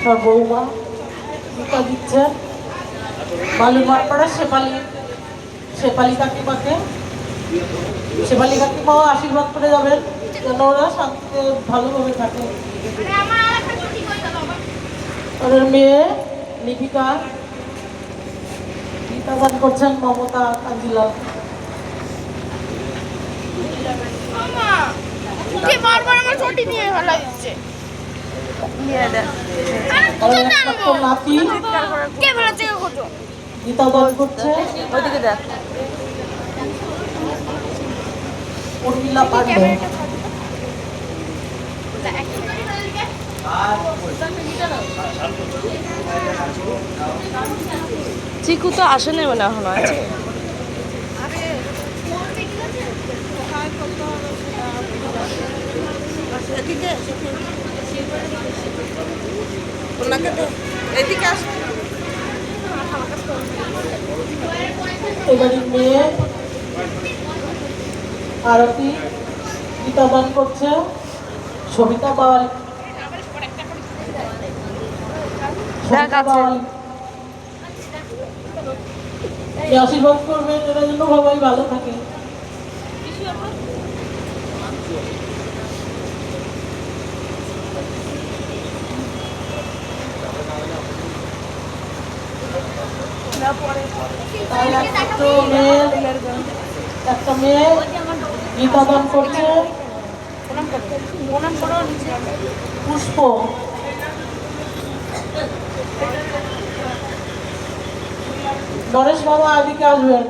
তার বৌমা গীতা দিচ্ছেন বালুরমাঠপাড়া শেফালি কাকিমাকে। শেফালি কাকিমাও আশীর্বাদ করে যাবেন যেন ওরা শান্তিতে ভালোভাবে থাকে। ওদের মেয়ে লিপিকা গীতা দান করছেন মমতা কাঞ্জিলা। নাতি গীতা দান করছে উর্মিলা পান্ডে। চিকু তো আসেনি মনে এখন আছে। এবারের মেয়ে আরতি গীতা দান করছে সবিতা বাওয়াল। আশীর্বাদ করবেন এরা যেন সবাই ভালো থাকে। একটা মেয়ে গীতা দান করছে পুষ্প। গণেশ বাবা এদিকে আসবেন।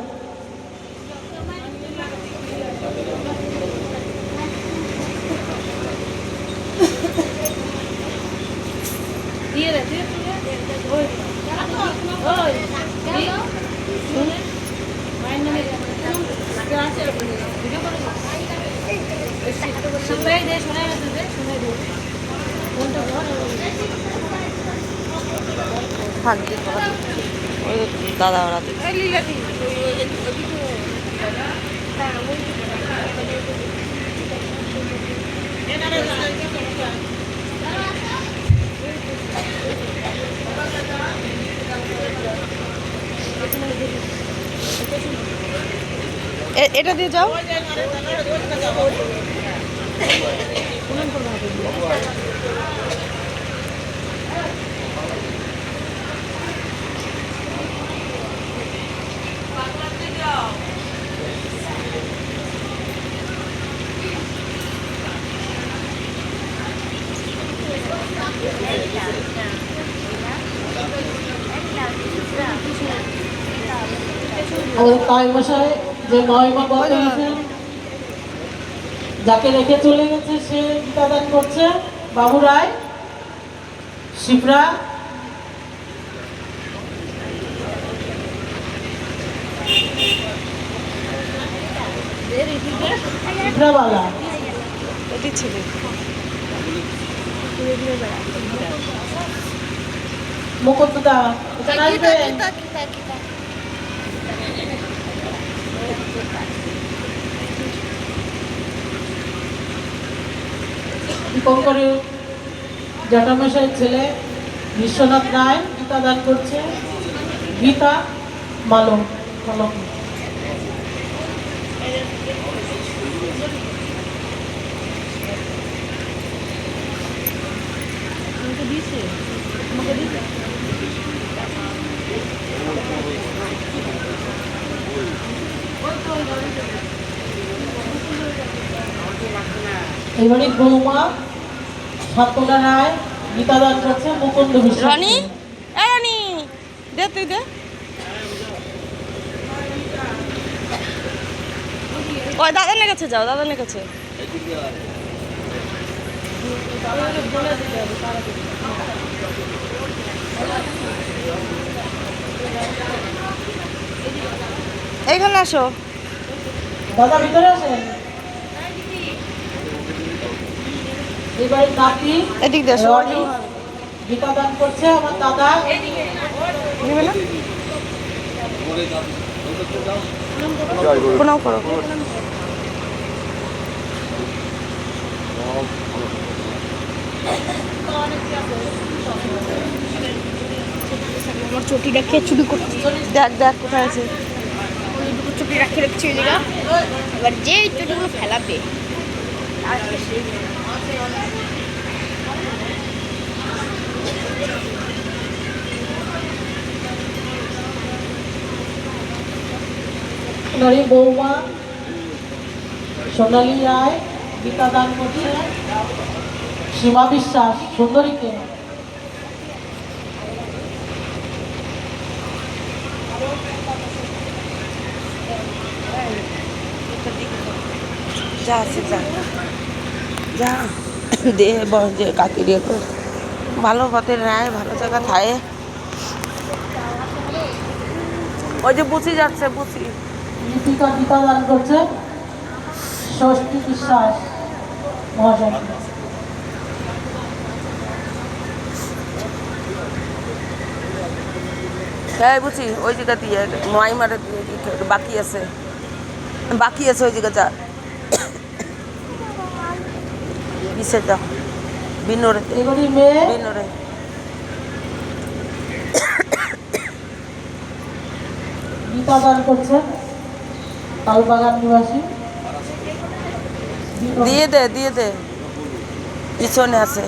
দাদা ওরা এটা দিয়ে যাও। তাই মশাই যে মহিমা বলেছেন যাকে রেখে চলে গেছে সে গীতা দান করছে বাবু রায় শিবরা। শিবরাবালা এটি ছেলে মুকুন্দা এখানে আসবেন। দীপঙ্করের জটামশাইয়ের ছেলে বিশ্বনাথ রায় গীতা দান করছে গীতা মালম কলম। এবারে বৌমা সাতলা রায় গীতা দান করছে মুকুন্দ বিশ্বাস। রানী রানী দে তুই দে। ওই দাদার কাছে যাও, দাদার কাছে। এইখানে আসো দাদা, ভিতরে আসেন। এবার নাতি এদিক দিয়ে আসো। গীতা দান করছে আমার দাদা। নিবে না, প্রণাম করো। আমার চটিটা খেয়ে চুরি করছি। দেখ দেখ কোথায় আছে। ওই দুটো চটি রাখে রেখেছি ওই জায়গা। এবার যে চটিগুলো ফেলাবে আজকে সেই নারী বৌমা সোনালী রায় গীতা দান করছে সীমা বিশ্বাস সুন্দরীকে। যা আছে যা যা দে যে কাকি দিয়ে কর ভালো পথে নেয় ভালো জায়গা থাকে। ওই যে বুঝি যাচ্ছে বুঝি লিপিকা গীতা দান করছে ষষ্ঠী বিশ্বাস মহাশয়। হ্যাঁ বুঝি ওই জায়গা দিয়ে নয় মারে বাকি আছে ওই জায়গা যা কিসে যা বিনোরে এগুলি মেয়ে বিনোরে গীতা দান করছে তালবাগান নিবাসী। দিয়ে দে পিছনে আছে।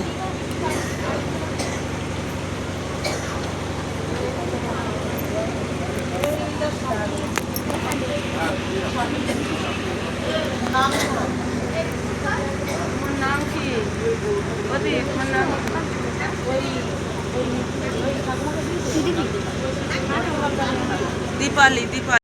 দীপালি